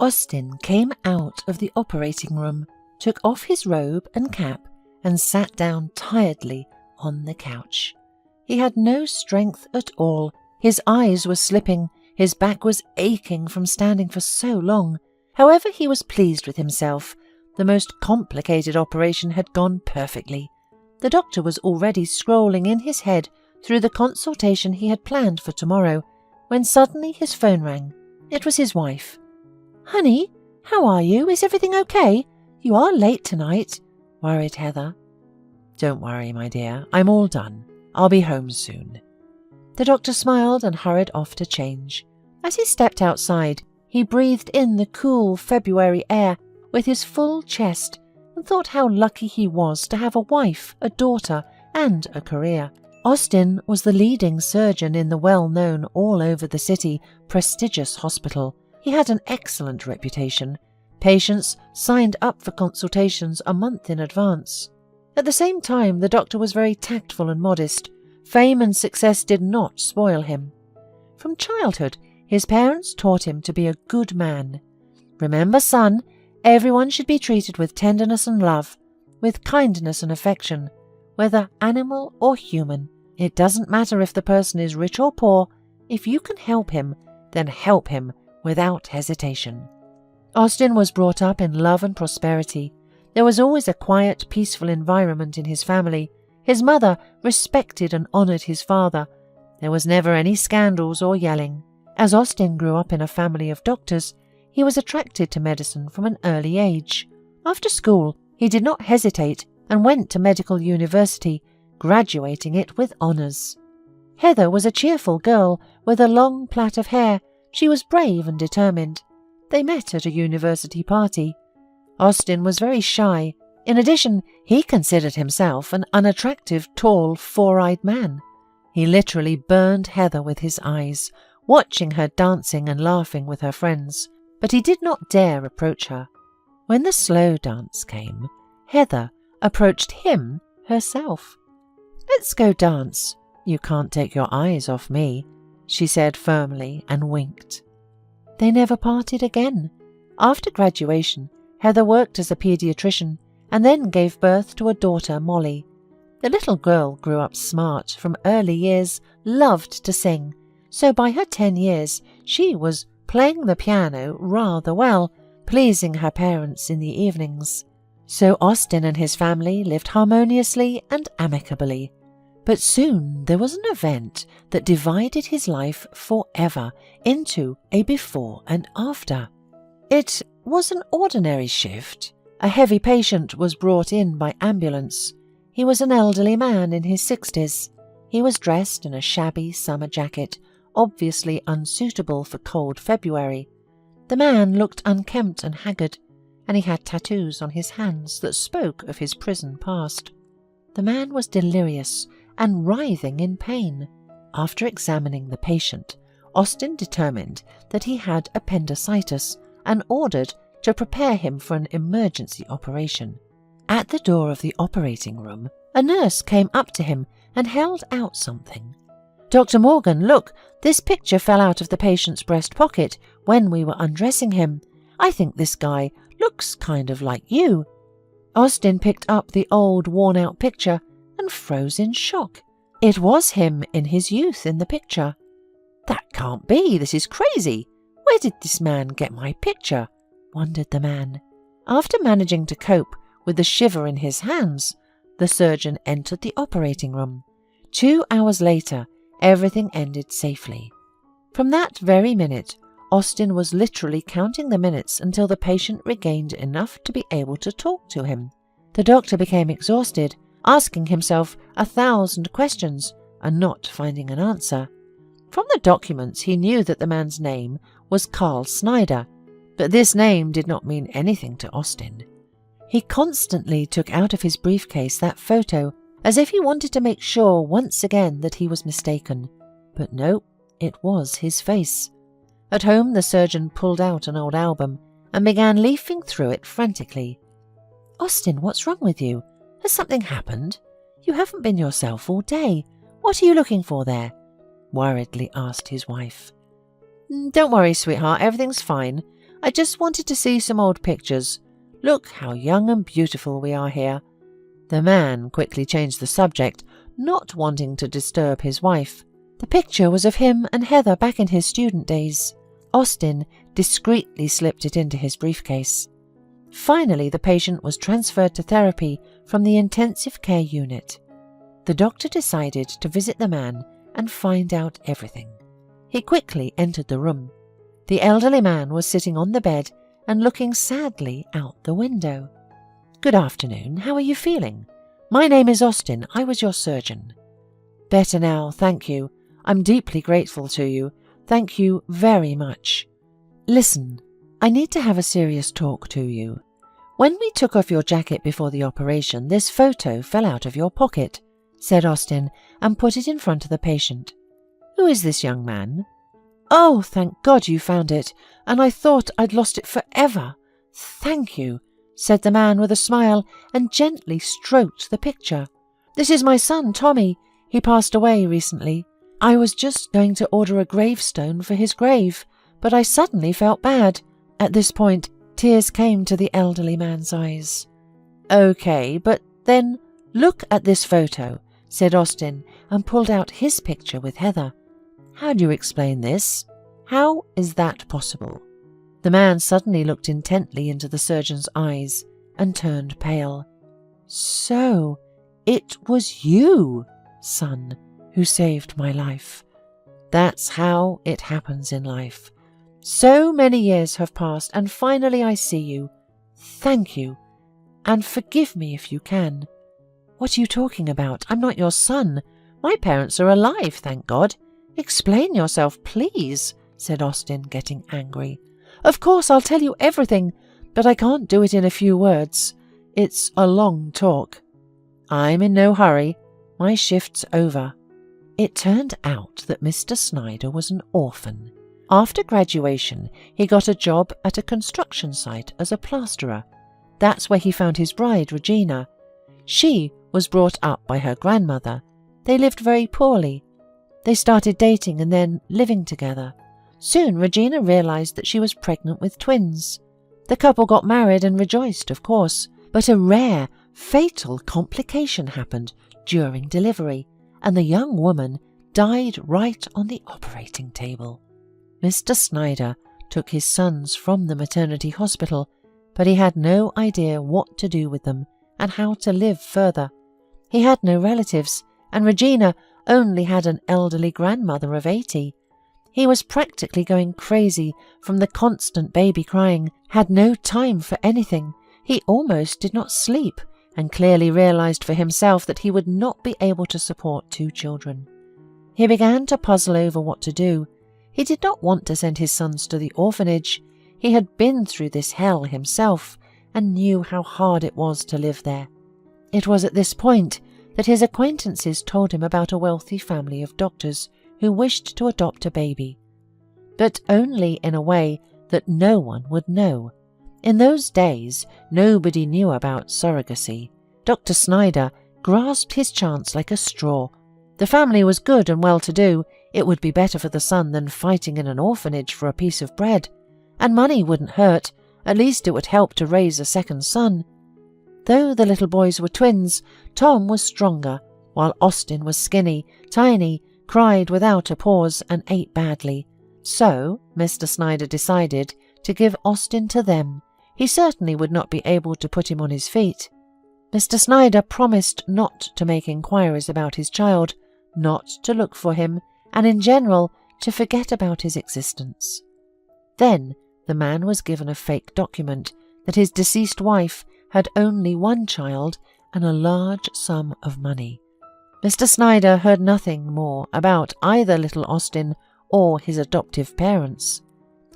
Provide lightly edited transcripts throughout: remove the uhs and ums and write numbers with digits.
Austin came out of the operating room, took off his robe and cap, and sat down tiredly on the couch. He had no strength at all. His eyes were slipping, his back was aching from standing for so long. However, he was pleased with himself. The most complicated operation had gone perfectly. The doctor was already scrolling in his head through the consultation he had planned for tomorrow, when suddenly his phone rang. It was his wife. "Honey, how are you? Is everything okay? You are late tonight," worried Heather. "Don't worry, my dear. I'm all done. I'll be home soon." The doctor smiled and hurried off to change. As he stepped outside, he breathed in the cool February air with his full chest and thought how lucky he was to have a wife, a daughter, and a career. Austin was the leading surgeon in the well-known all over the city prestigious hospital. He had an excellent reputation. Patients signed up for consultations a month in advance. At the same time, the doctor was very tactful and modest. Fame and success did not spoil him. From childhood, his parents taught him to be a good man. "Remember, son, everyone should be treated with tenderness and love, with kindness and affection, whether animal or human. It doesn't matter if the person is rich or poor. If you can help him, then help him without hesitation." Austin was brought up in love and prosperity. There was always a quiet, peaceful environment in his family. His mother respected and honoured his father. There was never any scandals or yelling. As Austin grew up in a family of doctors, he was attracted to medicine from an early age. After school, he did not hesitate and went to medical university, graduating it with honours. Heather was a cheerful girl with a long plait of hair. She was brave and determined. They met at a university party. Austin was very shy. In addition, he considered himself an unattractive, tall, four-eyed man. He literally burned Heather with his eyes, watching her dancing and laughing with her friends, but he did not dare approach her. When the slow dance came, Heather approached him herself. "Let's go dance. You can't take your eyes off me," she said firmly and winked. They never parted again. After graduation, Heather worked as a paediatrician and then gave birth to a daughter, Molly. The little girl grew up smart. From early years, loved to sing. So by her 10 years, she was playing the piano rather well, pleasing her parents in the evenings. So Austin and his family lived harmoniously and amicably. But soon there was an event that divided his life forever into a before and after. It was an ordinary shift. A heavy patient was brought in by ambulance. He was an elderly man in his 60s. He was dressed in a shabby summer jacket, obviously unsuitable for cold February. The man looked unkempt and haggard, and he had tattoos on his hands that spoke of his prison past. The man was delirious and writhing in pain. After examining the patient, Austin determined that he had appendicitis and ordered to prepare him for an emergency operation. At the door of the operating room, a nurse came up to him and held out something. "Dr. Morgan, look, this picture fell out of the patient's breast pocket when we were undressing him. I think this guy looks kind of like you." Austin picked up the old, worn-out picture and froze in shock. It was him in his youth in the picture. "That can't be. This is crazy. Where did this man get my picture?" wondered the man. After managing to cope with the shiver in his hands, the surgeon entered the operating room. 2 hours later, everything ended safely. From that very minute, Austin was literally counting the minutes until the patient regained enough to be able to talk to him. The doctor became exhausted, asking himself 1,000 questions and not finding an answer. From the documents, he knew that the man's name was Carl Snyder, but this name did not mean anything to Austin. He constantly took out of his briefcase that photo as if he wanted to make sure once again that he was mistaken. But no, it was his face. At home, the surgeon pulled out an old album and began leafing through it frantically. "Austin, what's wrong with you? Has something happened? You haven't been yourself all day. What are you looking for there?" worriedly asked his wife. "Don't worry, sweetheart, everything's fine. I just wanted to see some old pictures. Look how young and beautiful we are here." The man quickly changed the subject, not wanting to disturb his wife. The picture was of him and Heather back in his student days. Austin discreetly slipped it into his briefcase. Finally, the patient was transferred to therapy from the intensive care unit. The doctor decided to visit the man and find out everything. He quickly entered the room. The elderly man was sitting on the bed and looking sadly out the window. "Good afternoon. How are you feeling? My name is Austin. I was your surgeon." "Better now, thank you. I'm deeply grateful to you. Thank you very much. Listen, I need to have a serious talk to you. When we took off your jacket before the operation, this photo fell out of your pocket," said Austin, and put it in front of the patient. "Who is this young man?" "Oh, thank God you found it, and I thought I'd lost it forever. Thank you," said the man with a smile and gently stroked the picture. "This is my son, Tommy. He passed away recently. I was just going to order a gravestone for his grave, but I suddenly felt bad." At this point, tears came to the elderly man's eyes. "Okay, but then look at this photo," said Austin, and pulled out his picture with Heather. "How do you explain this? How is that possible?" The man suddenly looked intently into the surgeon's eyes and turned pale. "So, it was you, son, who saved my life. That's how it happens in life. So many years have passed, and finally I see you. Thank you, and forgive me if you can." "What are you talking about? I'm not your son. My parents are alive, thank God. Explain yourself, please," said Austin, getting angry. "Of course, I'll tell you everything, but I can't do it in a few words. It's a long talk." "I'm in no hurry. My shift's over." It turned out that Mr. Snyder was an orphan. After graduation, he got a job at a construction site as a plasterer. That's where he found his bride, Regina. She was brought up by her grandmother. They lived very poorly. They started dating and then living together. Soon Regina realized that she was pregnant with twins. The couple got married and rejoiced, of course, but a rare, fatal complication happened during delivery, and the young woman died right on the operating table. Mr. Snyder took his sons from the maternity hospital, but he had no idea what to do with them and how to live further. He had no relatives, and Regina only had an elderly grandmother of 80. He was practically going crazy from the constant baby crying, had no time for anything. He almost did not sleep, and clearly realized for himself that he would not be able to support 2 children. He began to puzzle over what to do. He did not want to send his sons to the orphanage. He had been through this hell himself and knew how hard it was to live there. It was at this point that his acquaintances told him about a wealthy family of doctors who wished to adopt a baby, but only in a way that no one would know. In those days, nobody knew about surrogacy. Dr. Snyder grasped his chance like a straw. The family was good and well-to-do. It would be better for the son than fighting in an orphanage for a piece of bread. And money wouldn't hurt. At least it would help to raise a second son. Though the little boys were twins, Tom was stronger, while Austin was skinny, tiny, cried without a pause, and ate badly. So Mr. Snyder decided to give Austin to them. He certainly would not be able to put him on his feet. Mr. Snyder promised not to make inquiries about his child, not to look for him, and in general to forget about his existence. Then the man was given a fake document that his deceased wife had only 1 child and a large sum of money. Mr. Snyder heard nothing more about either little Austin or his adoptive parents.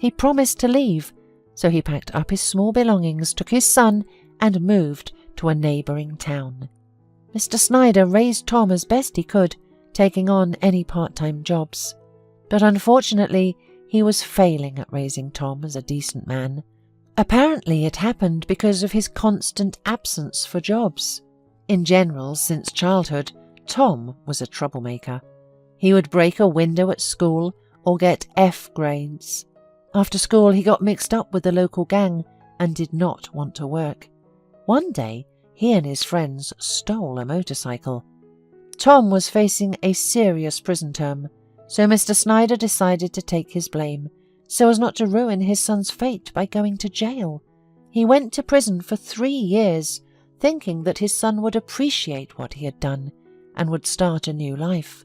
He promised to leave, so he packed up his small belongings, took his son, and moved to a neighbouring town. Mr. Snyder raised Tom as best he could, taking on any part-time jobs. But unfortunately, he was failing at raising Tom as a decent man. Apparently it happened because of his constant absence for jobs. In general, since childhood, Tom was a troublemaker. He would break a window at school or get F grades. After school, he got mixed up with the local gang and did not want to work. One day, he and his friends stole a motorcycle. Tom was facing a serious prison term, so Mr. Snyder decided to take his blame, so as not to ruin his son's fate by going to jail. He went to prison for 3 years, thinking that his son would appreciate what he had done and would start a new life.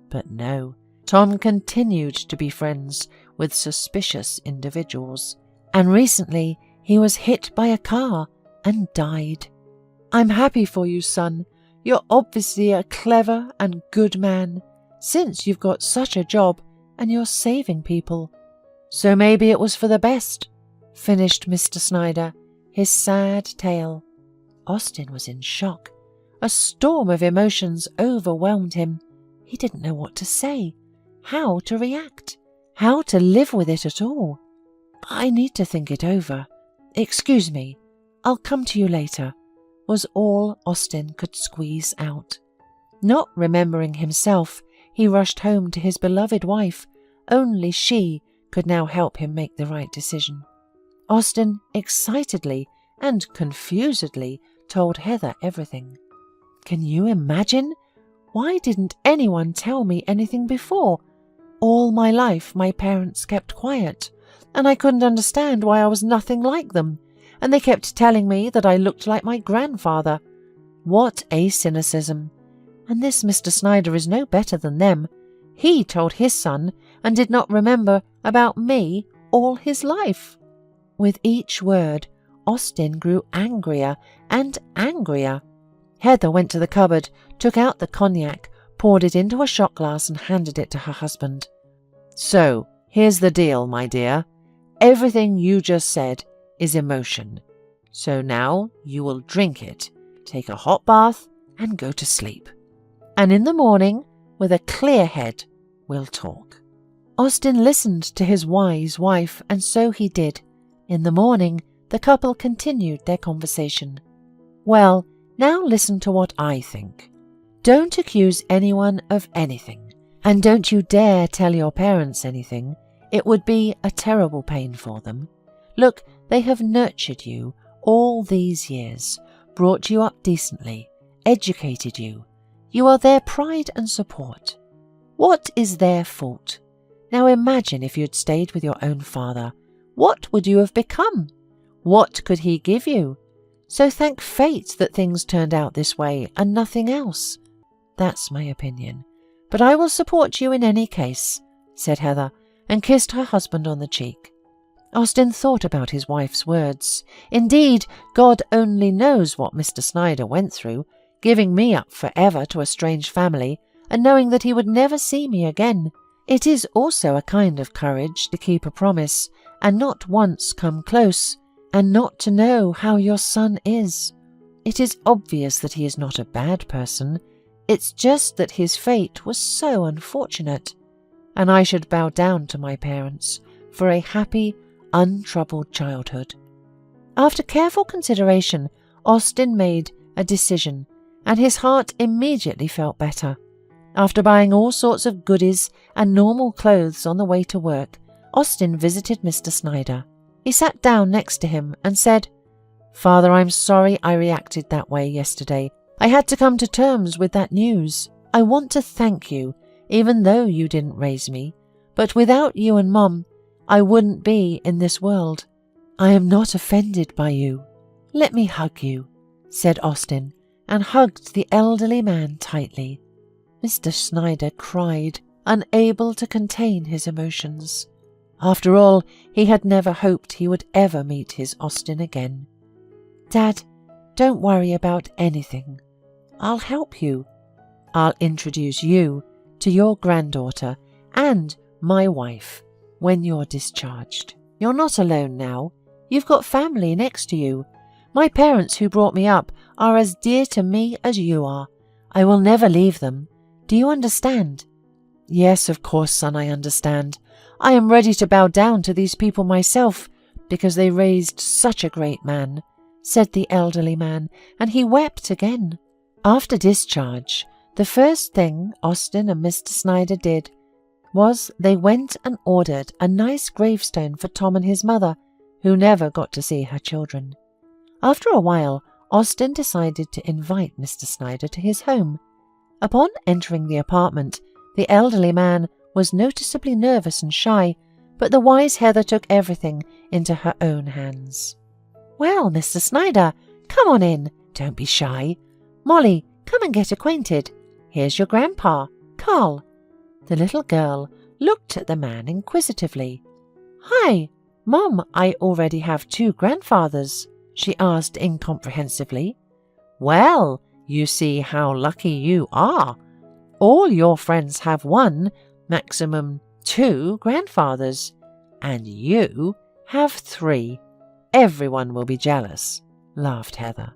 But no, Tom continued to be friends with suspicious individuals, and recently he was hit by a car and died. I'm happy for you, son. You're obviously a clever and good man, since you've got such a job and you're saving people. So maybe it was for the best, finished Mr. Snyder, his sad tale. Austin was in shock. A storm of emotions overwhelmed him. He didn't know what to say, how to react, how to live with it at all. I need to think it over. Excuse me, I'll come to you later, was all Austin could squeeze out. Not remembering himself, he rushed home to his beloved wife. Only she could now help him make the right decision. Austin excitedly and confusedly told Heather everything. Can you imagine? Why didn't anyone tell me anything before? All my life my parents kept quiet, and I couldn't understand why I was nothing like them, and they kept telling me that I looked like my grandfather. What a cynicism! And this Mr. Snyder is no better than them. He told his son and did not remember about me all his life. With each word, Austin grew angrier and angrier. Heather went to the cupboard, took out the cognac, poured it into a shot glass and handed it to her husband. So, here's the deal, my dear. Everything you just said is emotion. So now you will drink it, take a hot bath and go to sleep. And in the morning, with a clear head, we'll talk. Austin listened to his wise wife, and so he did. In the morning, the couple continued their conversation. Well, now listen to what I think. Don't accuse anyone of anything, and don't you dare tell your parents anything. It would be a terrible pain for them. Look, they have nurtured you all these years, brought you up decently, educated you. You are their pride and support. What is their fault? Now imagine if you'd stayed with your own father. What would you have become? What could he give you? So thank fate that things turned out this way and nothing else. That's my opinion. But I will support you in any case, said Heather, and kissed her husband on the cheek. Austin thought about his wife's words. Indeed, God only knows what Mr. Snyder went through, giving me up forever to a strange family, and knowing that he would never see me again. It is also a kind of courage to keep a promise, and not once come close, and not to know how your son is. It is obvious that he is not a bad person. It's just that his fate was so unfortunate, and I should bow down to my parents for a happy, untroubled childhood. After careful consideration, Austin made a decision, and his heart immediately felt better. After buying all sorts of goodies and normal clothes on the way to work, Austin visited Mr. Snyder. He sat down next to him and said, "Father, I'm sorry I reacted that way yesterday. I had to come to terms with that news. I want to thank you, even though you didn't raise me. But without you and Mum, I wouldn't be in this world. I am not offended by you. Let me hug you," said Austin, and hugged the elderly man tightly. Mr. Snyder cried, unable to contain his emotions. After all, he had never hoped he would ever meet his Austin again. "Dad, don't worry about anything. I'll help you. I'll introduce you to your granddaughter and my wife when you're discharged. You're not alone now. You've got family next to you. My parents who brought me up are as dear to me as you are. I will never leave them. Do you understand?" "Yes, of course, son, I understand. I am ready to bow down to these people myself, because they raised such a great man," said the elderly man, and he wept again. After discharge, the first thing Austin and Mr. Snyder did was they went and ordered a nice gravestone for Tom and his mother, who never got to see her children. After a while, Austin decided to invite Mr. Snyder to his home. Upon entering the apartment, the elderly man was noticeably nervous and shy, but the wise Heather took everything into her own hands. "Well, Mr. Snyder, come on in. Don't be shy. Molly, come and get acquainted. Here's your grandpa, Carl." The little girl looked at the man inquisitively. "Hi, Mom, I already have 2 grandfathers," she asked incomprehensively. "Well, you see how lucky you are. All your friends have 1, maximum 2 grandfathers, and you have 3. Everyone will be jealous," laughed Heather.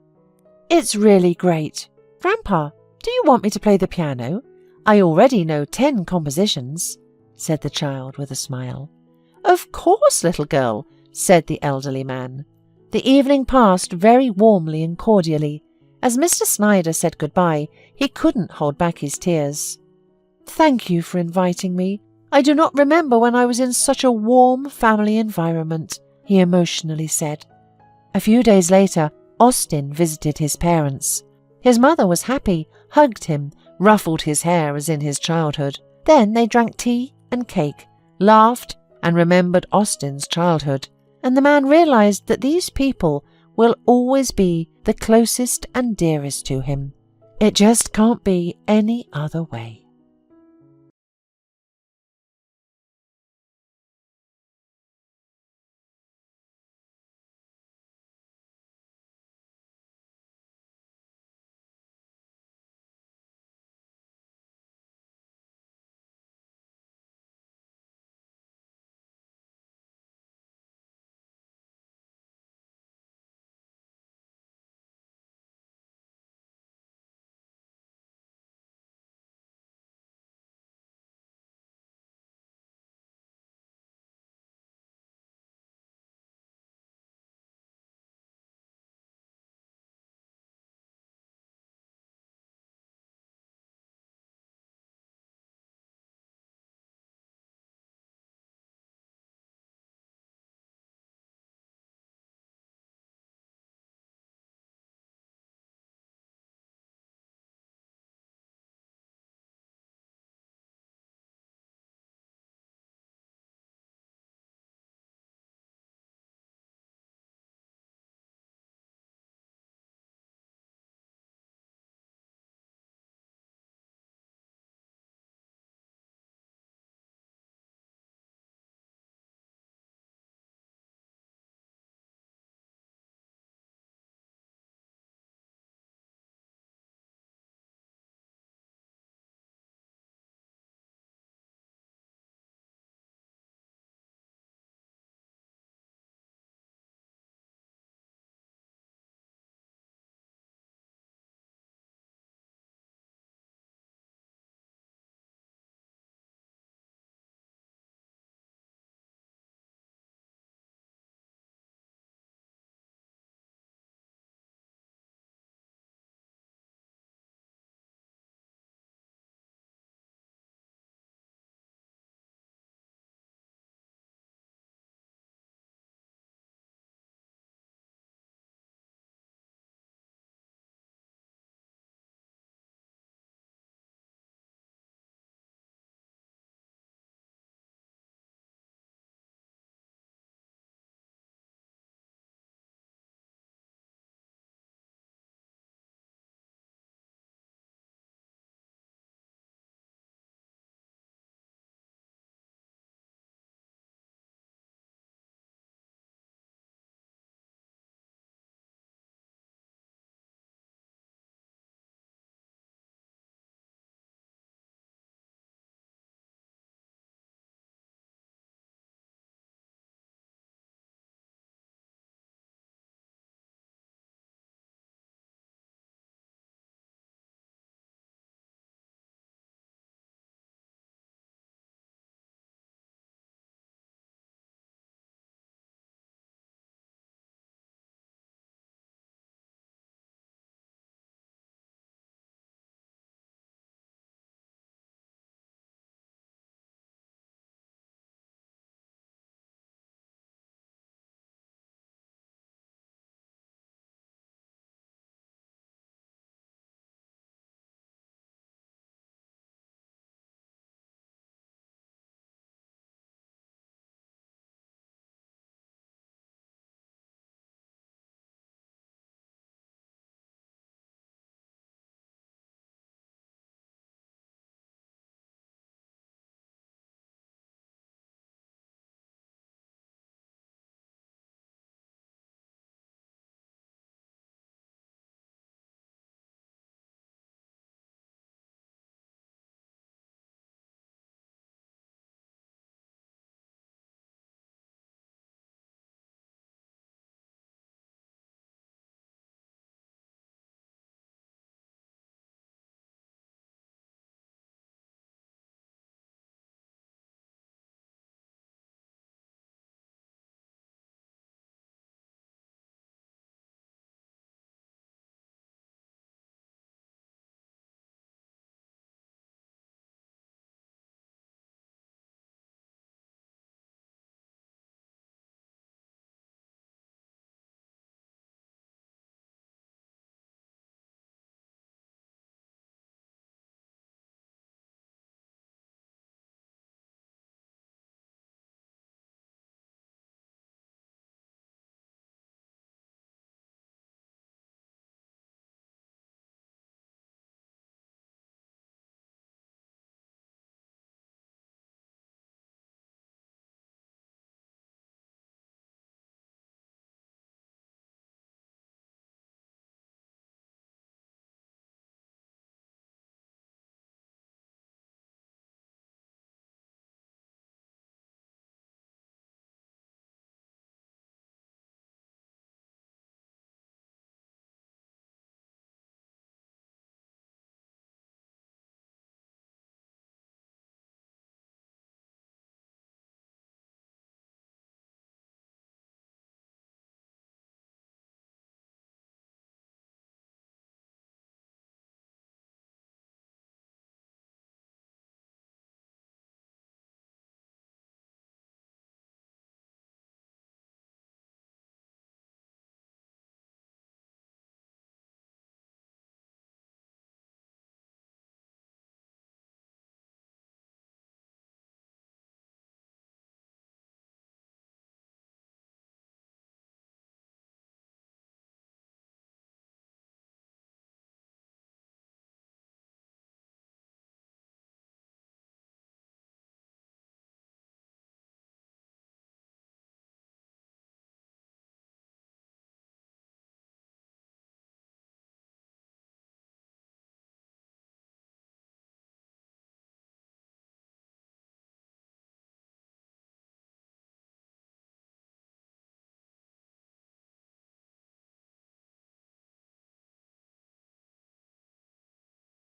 "It's really great. Grandpa, do you want me to play the piano? I already know 10 compositions," said the child with a smile. "Of course, little girl," said the elderly man. The evening passed very warmly and cordially. As Mr. Snyder said goodbye, he couldn't hold back his tears. "Thank you for inviting me. I do not remember when I was in such a warm family environment," he emotionally said. A few days later, Austin visited his parents. His mother was happy, hugged him, ruffled his hair as in his childhood. Then they drank tea and cake, laughed, and remembered Austin's childhood. And the man realized that these people will always be the closest and dearest to him. It just can't be any other way.